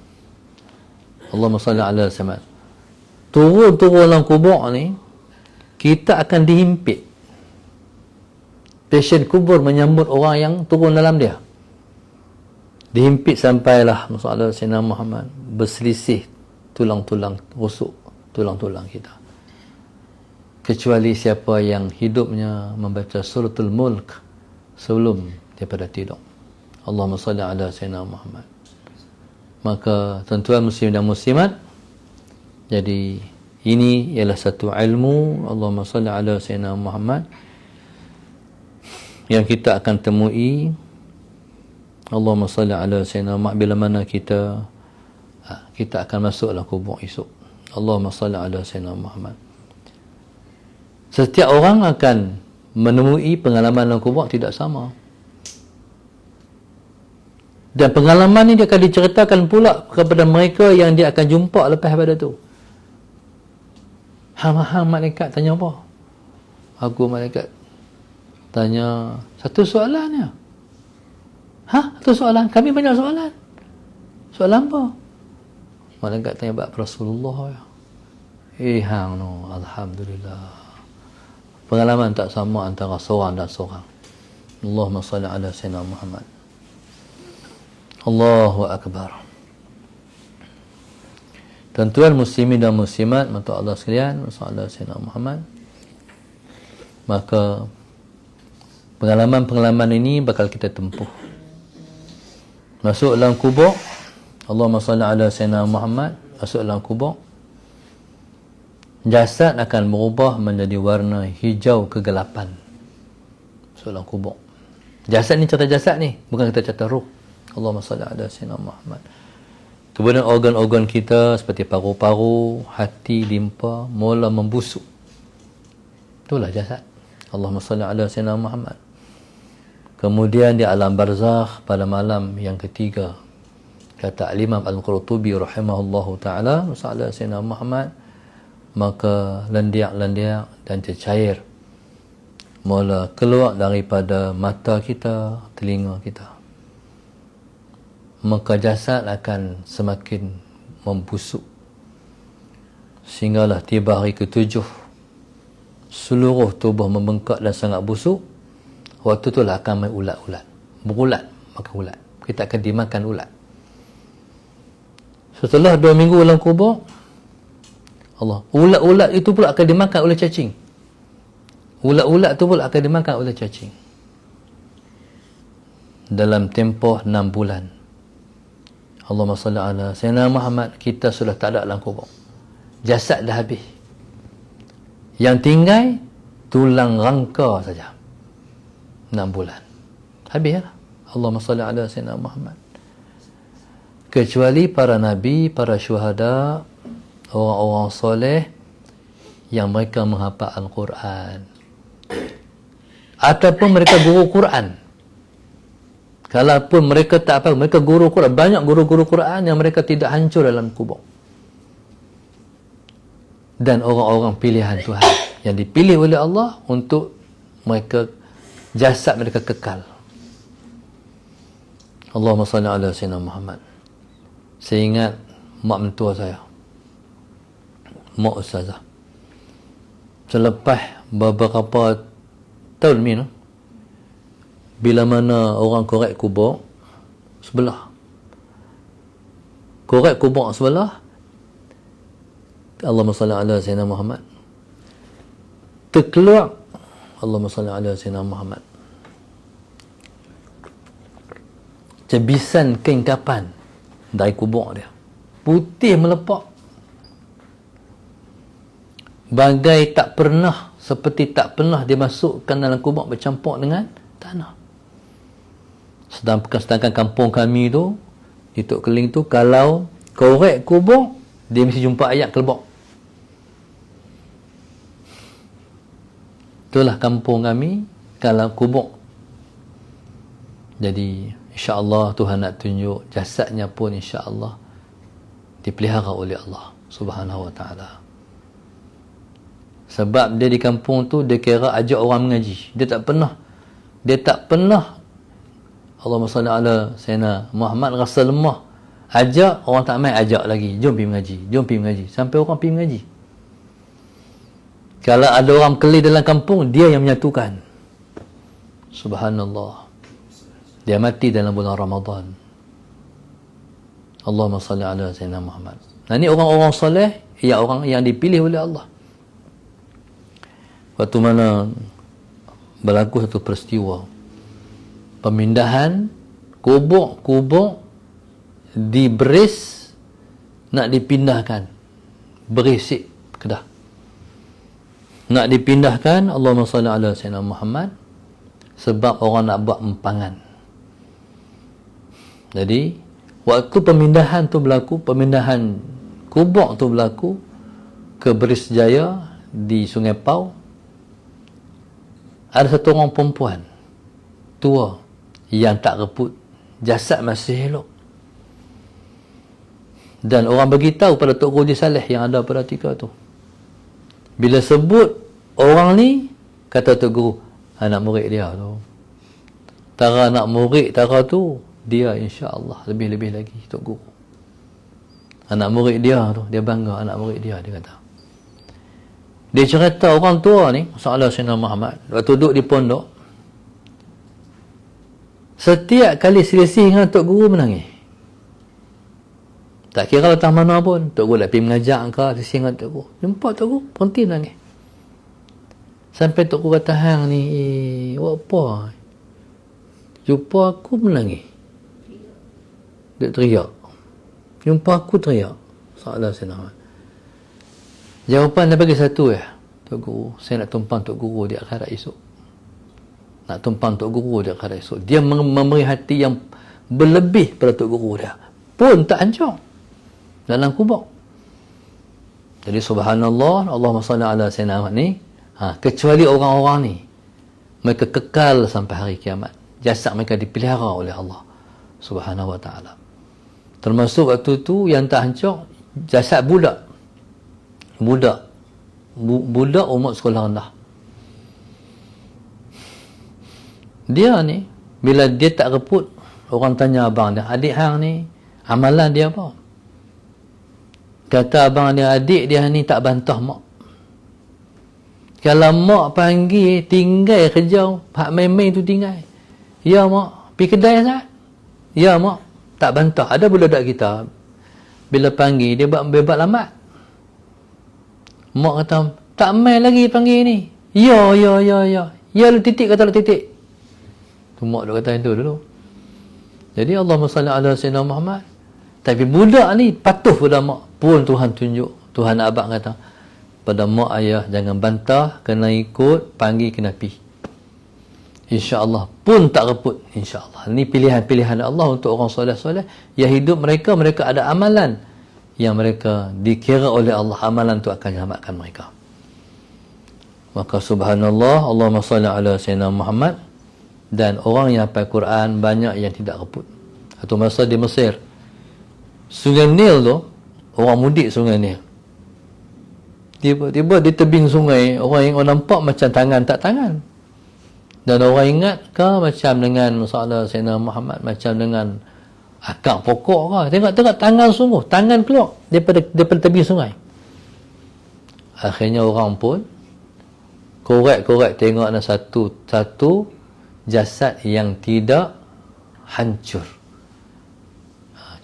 Allahumma salli ala Sayyidina, turun dalam kubur ni kita akan dihimpit. Pasien kubur menyambut orang yang turun dalam dia. Dihimpit sampailah masalah Sayyidina Muhammad, berselisih tulang-tulang rusuk tulang-tulang kita. Kecuali siapa yang hidupnya membaca suratul Mulk sebelum daripada tidur. Allahumma salli ala Sayyidina Muhammad. Maka tuan-tuan muslim dan muslimat, jadi ini ialah satu ilmu Allahumma salli ala Sayyidina Muhammad yang kita akan temui. Allahumma salli ala Sayyidina Muhammad bila mana kita akan masuk dalam kubur esok. Allahumma salli ala Sayyidina Muhammad. Setiap orang akan menemui pengalaman dalam kubur tidak sama. Dan pengalaman ini dia akan diceritakan pula kepada mereka yang dia akan jumpa lepas pada tu. Hang malaikat tanya apa? Aku malaikat tanya satu soalan ya. Satu soalan? Kami banyak soalan. Soalan apa? Malaikat tanya bab Rasulullah ya. Hang no, alhamdulillah. Pengalaman tak sama antara seorang dan seorang. Allahumma salli ala Sayyidina Muhammad. Allahu Akbar. Tuan-tuan muslimin dan muslimat, mata Allah sekalian, masalah Sayyidina Muhammad. Maka pengalaman-pengalaman ini bakal kita tempuh. Masuk dalam kubur, Allahumma salli ala Sayyidina Muhammad, masuk dalam kubur, jasad akan berubah menjadi warna hijau kegelapan. Masuk dalam kubur. Jasad ni cerita jasad ni, bukan kita cerita ruh. Allahumma salli ala Sayyidina Muhammad. Kemudian organ-organ kita seperti paru-paru, hati, limpa mula membusuk. Itulah jasad. Allahumma salli ala Sayyidina Muhammad. Kemudian di alam barzakh pada malam yang ketiga, kata Imam Al-Qurtubi rahimahullahu ta'ala, masalah Sayyidina Muhammad, maka lendiak-lendiak dan cecair mula keluar daripada mata kita, telinga kita. Maka jasad akan semakin membusuk sehinggalah tiba hari ketujuh seluruh tubuh membengkak dan sangat busuk, waktu itulah akan main ulat-ulat. Berulat, makan ulat. Kita akan dimakan ulat. Setelah 2 minggu dalam kubur, Allah, ulat-ulat itu pula akan dimakan oleh cacing. Ulat-ulat itu pula akan dimakan oleh cacing. Dalam tempoh 6 bulan. Allahumma salli ala Sayyidina Muhammad, kita sudah tak ada dalam kubur. Jasad dah habis. Yang tinggal tulang rangka saja. 6 bulan. Habis lah. Allahumma salli ala Sayyidina Muhammad. Kecuali para nabi, para syuhada, orang-orang soleh yang mereka menghafal Al-Quran. Ataupun mereka guru Quran. Kalaupun mereka tak apa, mereka guru Quran. Banyak guru-guru Quran yang mereka tidak hancur dalam kubur. Dan orang-orang pilihan Tuhan yang dipilih oleh Allah untuk mereka, jasad mereka kekal. Allahumma salli ala Sayyidina Muhammad. Saya ingat mak mentua saya, mak ustazah, selepas beberapa tahun ni, bila mana orang korek kubur sebelah, korek kubur sebelah, Allahumma salli ala Sayyidina Muhammad, terkeluar Allahumma salli ala Sayyidina Muhammad, cebisan kain kapan dari kubur dia, putih melepak, bagai tak pernah, seperti tak pernah dimasukkan dalam kubur, bercampur dengan tanah. Sedangkan kampung kami tu, di Tok Keling tu, kalau korek kubur, dia mesti jumpa ayat kelebok. Itulah kampung kami kalau kubur. Jadi insya-Allah Tuhan nak tunjuk jasadnya pun insya-Allah dipelihara oleh Allah Subhanahu wa taala. Sebab dia di kampung tu, dia kira ajak orang mengaji. Dia tak pernah Allahumma salli ala Sayyidina Muhammad rasa lemah, ajak orang tak main, ajak lagi, jom pergi mengaji, jom pergi mengaji, sampai orang pergi mengaji. Kalau ada orang kelih dalam kampung, dia yang menyatukan. Subhanallah. Dia mati dalam bulan Ramadan. Allahumma salli ala Sayyidina Muhammad. Nah, ini orang-orang soleh, ya, orang yang dipilih oleh Allah. Waktu mana berlaku satu peristiwa pemindahan kubur di Beris, nak dipindahkan Berisik Kedah, nak dipindahkan Allahumma salli ala Sayyidina Muhammad, sebab orang nak buat empangan. Jadi waktu pemindahan tu berlaku, pemindahan kubur tu berlaku ke Beris Jaya di Sungai Pau, ada satu orang perempuan tua yang tak reput, jasad masih elok. Dan orang bagi tahu pada Tok Guru Haji Saleh yang ada pada ketika tu. Bila sebut orang ni, kata Tok Guru, anak murid dia tu. Tara anak murid Tara tu, dia insya-Allah lebih-lebih lagi Tok Guru. Anak murid dia tu, dia bangga anak murid dia kata. Dia cerita orang tua ni, Sayyidina Sayyidina Muhammad, waktu duduk di pondok, setiap kali selisih dengan Tok Guru menangis. Tak kira letak mana pun, Tok Guru nak pergi mengajak ke, selisih dengan Tok Guru, jumpa Tok Guru, berhenti menangis. Sampai Tok Guru kata, hang ni, buat apa? Jumpa aku menangis. Dia teriak. Jumpa aku teriak. Salah Sayyidina. Jawapan dia bagi satu ya, Tok Guru, saya nak tumpang Tok Guru di akhirat esok. Nak tumpang Tok Guru di akhirat esok. Dia memberi hati yang berlebih pada Tok Guru dia. Pun tak hancur dalam kubur. Jadi subhanallah, Allahumma salli ala Sayyidina Muhammad ni, kecuali orang-orang ni, mereka kekal sampai hari kiamat. Jasad mereka dipelihara oleh Allah Subhanahu wa taala. Termasuk waktu tu yang tak hancur, jasad budak umur sekolah rendah. Dia ni, bila dia tak reput, orang tanya abang dia, adik hang ni amalan dia apa? Kata abang dia, adik dia ni tak bantah mak. Kalau mak panggil, tinggal kerja, hak main-main tu tinggal. Ya mak, pergi kedai Ustaz? Ya mak, tak bantah. Ada budak kita, bila panggil, dia buat lambat. Mak kata, tak main lagi panggil ni. Ya. Ya lu titik kata lu titik. Tu mak dia kata itu dulu. Jadi Allahumma salli ala Sayyidina Muhammad. Tapi budak ni patuh pada mak. Pun Tuhan tunjuk. Tuhan abang kata, pada mak ayah jangan bantah, kena ikut, panggil kena pi. InsyaAllah pun tak reput. InsyaAllah. Ini pilihan-pilihan Allah untuk orang soleh-soleh yang hidup mereka ada amalan yang mereka dikira oleh Allah. Amalan tu akan selamatkan mereka. Maka subhanallah, Allahumma salli ala Sayyidina Muhammad. Dan orang yang hafal Quran banyak yang tidak reput. Atau masa di Mesir, Sungai Nil tu, orang mudik Sungai Nil. Tiba-tiba di tebing sungai, orang nampak macam tangan tak tangan. Dan orang ingat ke macam dengan masalah Sayyidina Muhammad, macam dengan akar pokok ke. Tengok tangan sungguh, tangan keluar daripada tebing sungai. Akhirnya orang pun korek tengok ada satu jasad yang tidak hancur.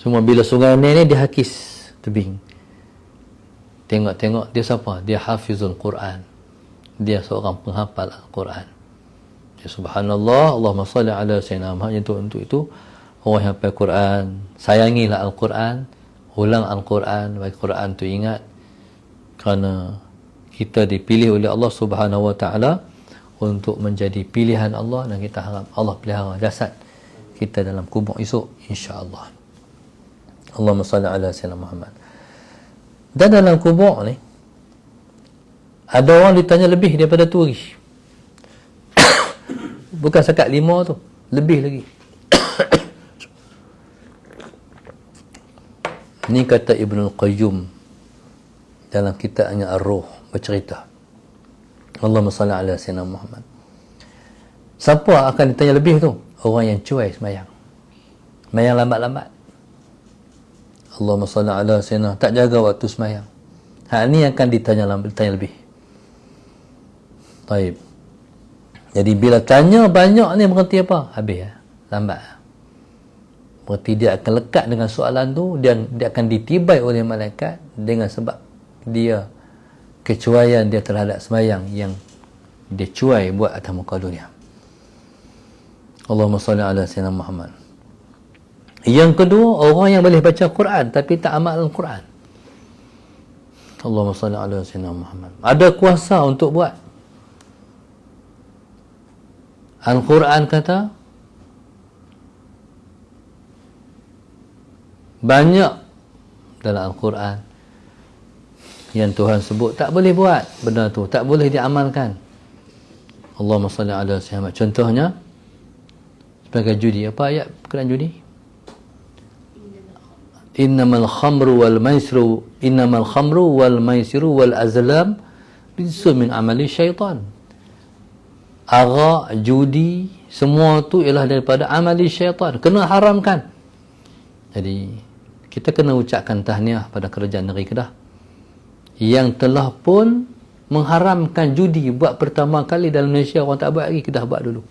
Cuma bila sungai ni dia hakis tebing. Tengok dia siapa? Dia hafizul Quran. Dia seorang penghafal Al-Quran. Ya subhanallah, Allahumma salli ala Sayyidina Muhammad. Untuk itu orang yang hafal Quran, sayangilah Al-Quran, ulang Al-Quran, bagi Quran tu ingat, kerana kita dipilih oleh Allah Subhanahu wa taala untuk menjadi pilihan Allah, dan kita harap Allah pelihara jasad kita dalam kubur esok, insya-Allah. Allahumma salli ala Sayyidina Muhammad. Dan dalam kubur ni ada orang ditanya lebih daripada tu lagi. Bukan sekat 5 tu, lebih lagi. Ni kata Ibnul Qayyum dalam kitabnya Ar-Ruh, bercerita. Allahumma salli ala Sayyidina Muhammad. Siapa akan ditanya lebih tu? Orang yang cuai sembahyang. Sembahyang lambat-lambat. Allahumma salli ala Sayyidina, tak jaga waktu sembahyang. Hak ni akan ditanya lebih. Baik. Jadi bila tanya banyak ni berarti apa? Habis lambat. Berarti dia akan lekat dengan soalan tu, dan dia akan ditibai oleh malaikat dengan sebab dia kecuaian dia terhadap sembahyang yang dia cuai buat atas muka dunia. Allahumma salli ala Sayyidina Muhammad. Yang kedua, orang yang boleh baca Quran tapi tak amal Al-Quran. Allahumma salli ala Sayyidina Muhammad. Ada kuasa untuk buat. Al-Quran kata banyak dalam Al-Quran yang Tuhan sebut tak boleh buat benda tu, tak boleh diamalkan. Allahumma salli ala Sayyidina. Contohnya sebagai judi. Apa ayat berkenaan judi? Innamal khamru wal maisiru wal azlam rijsun min amali syaitan. Arak, judi, semua tu ialah daripada amali syaitan, kena haramkan. Jadi kita kena ucapkan tahniah pada kerajaan negeri Kedah yang telah pun mengharamkan judi buat pertama kali dalam Malaysia. Orang tak buat lagi, kita buat dulu.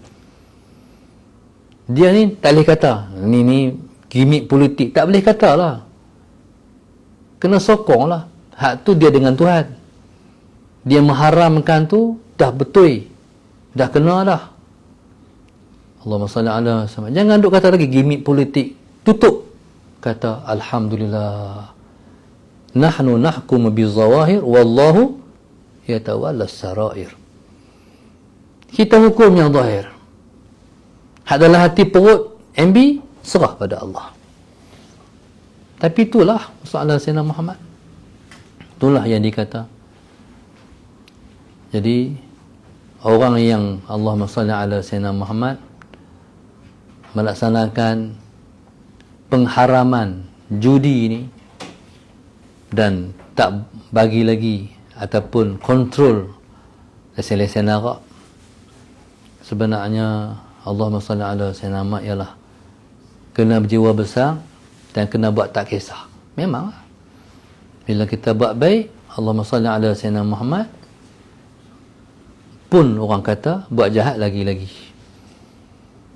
Dia ni tak boleh kata ni gimik politik, tak boleh kata lah, kena sokong lah. Hak tu dia dengan Tuhan. Dia mengharamkan tu dah betul, dah kena dah. Allahumma salli ala Muhammad. Jangan duk kata lagi gimik politik, tutup. Kata alhamdulillah, nahnu nahkumu bizawahir wallahu yatawalla sarair. Kita hukum yang zahir, hak dalam hati perut MB serah pada Allah. Tapi itulah soalan Sayyidina Muhammad, itulah yang dikata. Jadi orang yang Allahumma salli ala Sayyidina Muhammad melaksanakan pengharaman judi ini dan tak bagi lagi ataupun kontrol lesen-lesen arak, sebenarnya Allahumma salli ala Sayyidina Muhammad ialah kena berjiwa besar dan kena buat tak kisah. Memang bila kita buat baik, Allahumma salli ala Sayyidina Muhammad, pun orang kata buat jahat lagi-lagi.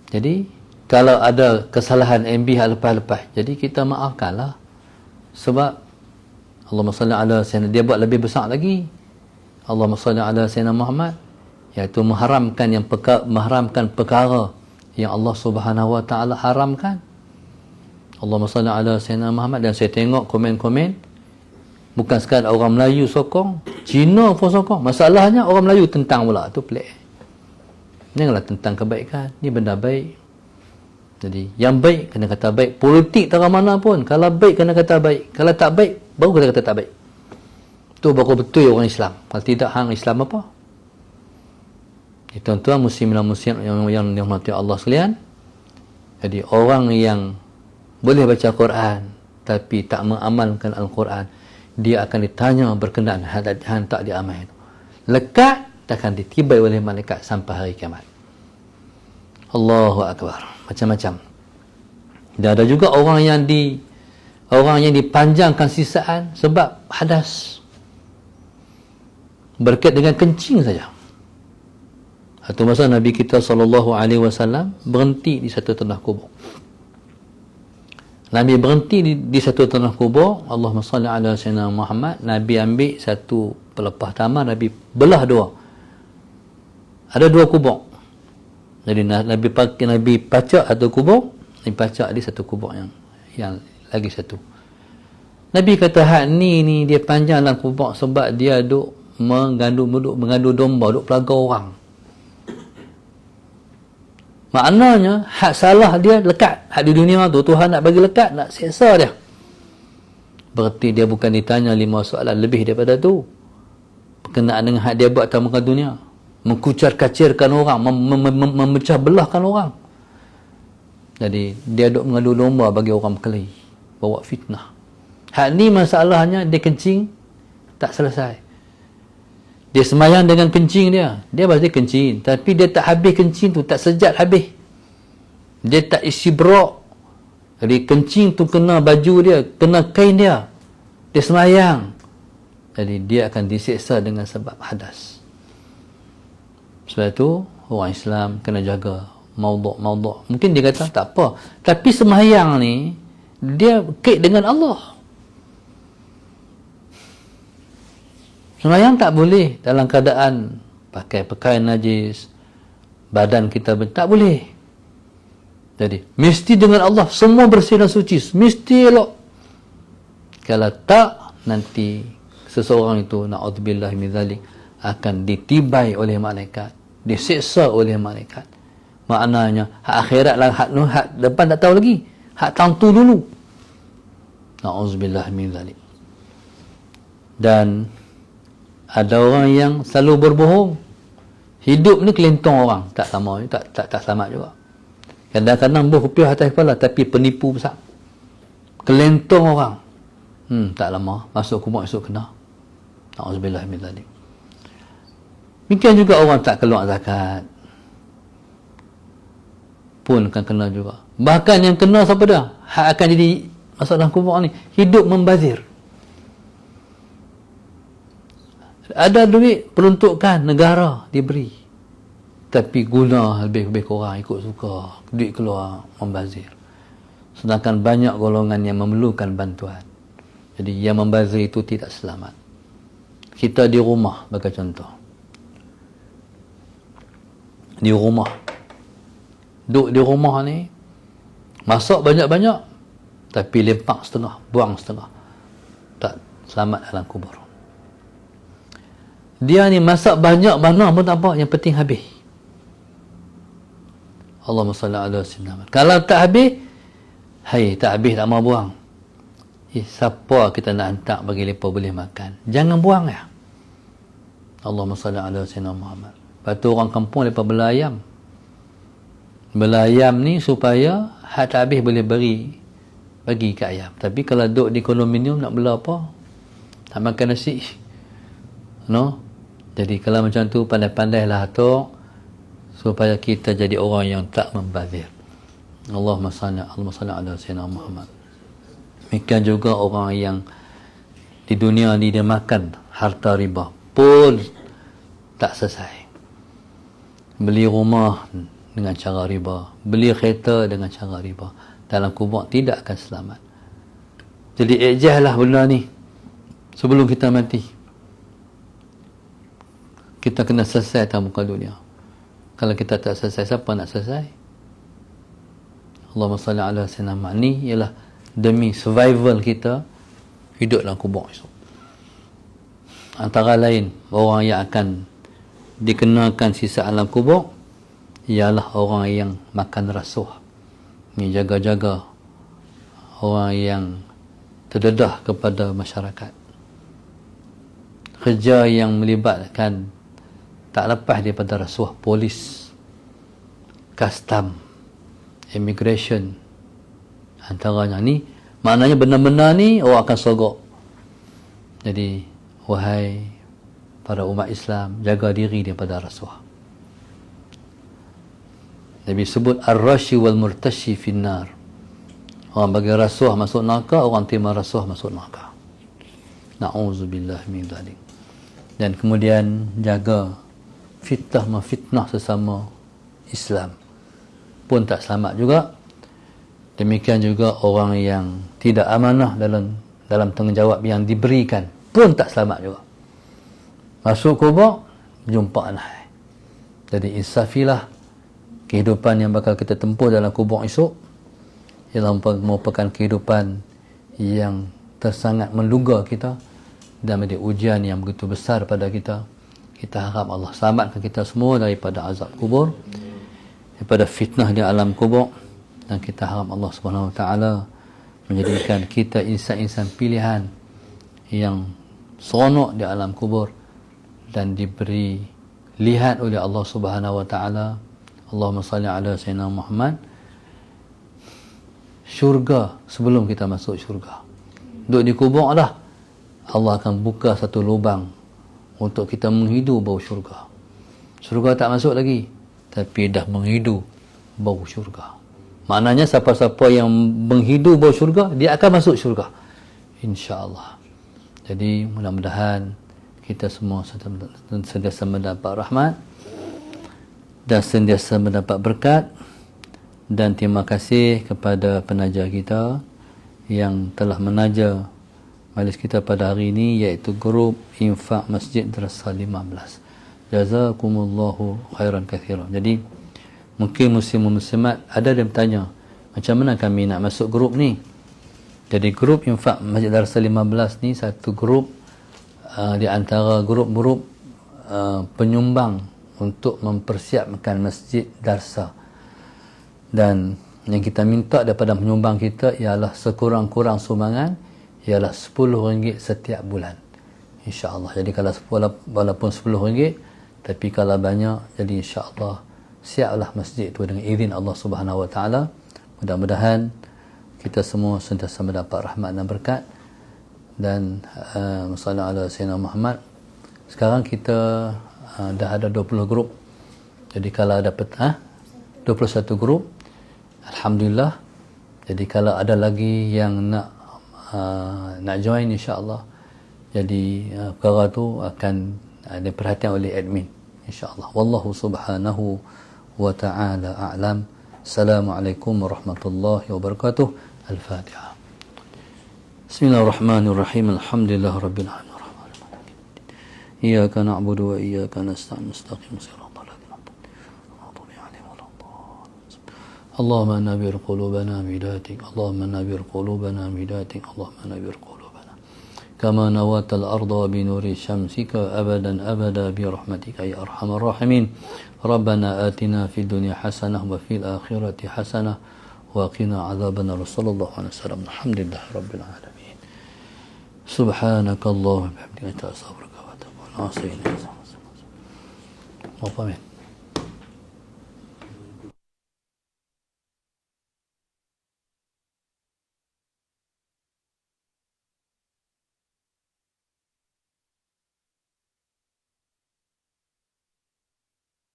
Jadi kalau ada kesalahan MB hak lepas-lepas, jadi kita maafkanlah. Sebab Allahumma salli ala sayyidina, dia buat lebih besar lagi. Allahumma salli ala sayyidina Muhammad, iaitu mengharamkan perkara yang Allah Subhanahu wa taala haramkan. Allahumma salli ala sayyidina Muhammad. Dan saya tengok komen-komen, bukan sekadar orang Melayu sokong, Cina pun sokong. Masalahnya orang Melayu tentang pula, tu pelik. Janganlah tentang kebaikan, ni benda baik. Jadi yang baik kena kata baik. Politik tak mana pun, kalau baik kena kata baik, kalau tak baik baru kena kata tak baik. Tu baru betul orang Islam. Kalau tidak, hang Islam apa? Tuan-tuan muslimin dan muslimat yang dirahmati Allah sekalian, jadi orang yang boleh baca Quran tapi tak mengamalkan Al-Quran, dia akan ditanya berkenaan hal tak diamal. Lekat takkan ditibai oleh malaikat sampai hari kiamat. Allahu Akbar. Macam-macam. Dan ada juga orang yang dipanjangkan sisaan sebab hadas, berkait dengan kencing saja. Satu masa Nabi kita SAW berhenti di satu tanah kubur. Nabi berhenti di satu tanah kubur. Allahumma salli ala sayyidina Muhammad. Nabi ambil satu pelepah tamar, Nabi belah dua. Ada dua kubur. Jadi Nabi pacak satu kubur, Nabi pacak di satu kubur yang lagi satu. Nabi kata, hak ni dia panjang dalam kubur sebab dia duk menggandu domba, duk pelaga orang. Maknanya hak salah dia lekat. Hak di dunia tu Tuhan nak bagi lekat, nak seksa dia. Berarti dia bukan ditanya 5 soalan lebih daripada tu berkenaan dengan hak dia buat atas muka dunia. Mengkucar-kacirkan orang, memecah belahkan orang. Jadi dia duk mengadu domba bagi orang berkelahi, bawa fitnah. Hak ni masalahnya, dia kencing tak selesai. Dia semayang dengan kencing dia pasti kencing, tapi dia tak habis kencing tu, tak sejat habis. Dia tak isi brok. Jadi kencing tu kena baju dia, kena kain dia. Dia semayang. Jadi dia akan diseksa dengan sebab hadas. Sebab itu orang Islam kena jaga maudhu'. Mungkin dia kata tak apa, tapi semayang ni dia kait dengan Allah. Semayang tak boleh dalam keadaan pakai pakaian najis, badan kita tak boleh. Jadi mesti dengan Allah, semua bersih dan suci, mesti elok. Kalau tak, nanti seseorang itu, na'udzubillah min dzalik, akan ditibai oleh malaikat, disiksa oleh malaikat. Maknanya hak akhirat lah, hak depan tak tahu lagi, hak tentu dulu. Na'udzubillah min dzalik. Dan ada orang yang selalu berbohong. Hidup ni kelentong orang, tak sama, tak selamat juga. Kadang-kadang berrupiah atas kepala tapi penipu besar. Kelentong orang. Tak lama masuk kubur, esok kena. Na'udzubillah min dzalik. Mungkin juga orang tak keluar zakat pun akan kena juga. Bahkan yang kena siapa dah? Hak akan jadi masuk dalam kubur ni, hidup membazir. Ada duit peruntukan negara diberi, tapi guna lebih kurang ikut suka, duit keluar membazir. Sedangkan banyak golongan yang memerlukan bantuan. Jadi yang membazir itu tidak selamat. Kita di rumah bagi contoh, di rumah, duduk di rumah ni, masak banyak-banyak tapi lempak setengah, buang setengah, tak selamat dalam kubur. Dia ni masak banyak mana pun tak apa, yang penting habis. Allahumma salli ala sayyidina. Kalau tak habis, tak habis, tak mau buang. Siapa kita nak hantar bagi mereka boleh makan? Jangan buang ya. Allahumma salli ala sayyidina Muhammad. Lepas tu orang kampung mereka bela ayam. Bela ayam ni supaya hak tak habis boleh bagi ke ayam. Tapi kalau duduk di kondominium nak bela apa? Tak makan nasi. No? Jadi kalau macam tu, pandai-pandailah atuk supaya kita jadi orang yang tak membazir. Allahumma salli ala sayyidina Muhammad. Demikian juga orang yang di dunia ni dia makan harta riba pun tak selesai. beli rumah dengan cara riba, beli kereta dengan cara riba, dalam kubur tidak akan selamat. Jadi ejahlah benda ni sebelum kita mati. Kita kena selesai atas muka dunia. Kalau kita tak selesai, siapa nak selesai? Allahumma salli ala sayyidina Muhammad. Ni ialah demi survival kita hidup dalam kubur esok. Antara lain, orang yang akan dikenakan sisa alam kubur ialah orang yang makan rasuah, ni jaga-jaga, orang yang terdedah kepada masyarakat, kerja yang melibatkan tak lepas daripada rasuah, polis, custom, immigration, antaranya. Ni maknanya benda-benda ni orang akan sogok. Jadi wahai para umat Islam, jaga diri daripada rasuah. Nabi sebut ar-rashi wal murtashi finnar. Orang bagi rasuah masuk neraka, orang terima rasuah masuk neraka. Na'udzubillah min dzalik. Dan kemudian jaga fitnah memfitnah sesama Islam pun tak selamat juga. Demikian juga orang yang tidak amanah dalam tanggungjawab yang diberikan pun tak selamat juga. Masuk kubur, jumpa anai. Jadi insafilah kehidupan yang bakal kita tempuh dalam kubur esok ialah merupakan kehidupan yang tersangat menduga kita dan menjadi ujian yang begitu besar pada kita. Kita harap Allah selamatkan kita semua daripada azab kubur, daripada fitnah di alam kubur, dan kita harap Allah Subhanahu Wa Taala menjadikan kita insan-insan pilihan yang seronok di alam kubur dan diberi lihat oleh Allah Subhanahu Wa Taala. Allahumma salli ala sayyidina Muhammad. Syurga sebelum kita masuk syurga. Duduk di kubur lah, Allah akan buka satu lubang untuk kita menghidu bau syurga. Syurga tak masuk lagi, tapi dah menghidu bau syurga. Maknanya siapa-siapa yang menghidu bau syurga, dia akan masuk syurga, insya-Allah. Jadi mudah-mudahan kita semua sentiasa mendapat rahmat dan sentiasa mendapat berkat. Dan terima kasih kepada penaja kita yang telah menaja majlis kita pada hari ini, iaitu grup Infak Masjid Darsa 15. Jazakumullahu khairan kathiran. Jadi mungkin muslim-muslimat ada yang bertanya, macam mana kami nak masuk grup ni? Jadi grup Infak Masjid Darsa 15 ni satu grup di antara grup-grup penyumbang untuk mempersiapkan Masjid Darsa. Dan yang kita minta daripada penyumbang kita ialah sekurang-kurang sumbangan ialah RM10 setiap bulan, insya-Allah. Jadi kalau walaupun RM10, tapi kalau banyak, jadi insya-Allah siaplah masjid itu dengan izin Allah Subhanahu Wa Taala. Mudah-mudahan kita semua sentiasa mendapat rahmat dan berkat. Dan sallallahu alaihi wasallam Muhammad. Sekarang kita dah ada 20 grup. Jadi kalau dapat 21 grup, alhamdulillah. Jadi kalau ada lagi yang nak join, insya-Allah, jadi perkara tu akan diperhatikan oleh admin, insya-Allah. Wallahu subhanahu wa ta'ala a'lam. Assalamualaikum warahmatullahi wabarakatuh. Al-Fatihah. Bismillahirrahmanirrahim. Alhamdulillah rabbil alamin. Iyyaka na'budu wa iyyaka nasta'in. Mustaqim siratal ladzina an'amta 'alaihim. اللهم نبر قلوبنا بهدايتك، اللهم نبر قلوبنا بهدايتك، اللهم نبر قلوبنا كما نوات الأرض بنور شمسك أبدا أبدا برحمتك يا أرحم الراحمين. ربنا آتنا في الدنيا حسنة وفي الآخرة حسنة وقنا عذاب النار. صلى الله عليه وسلم. الحمد لله رب العالمين. سبحانك اللهم وبحمدك أستغفرك وأتوب إليك.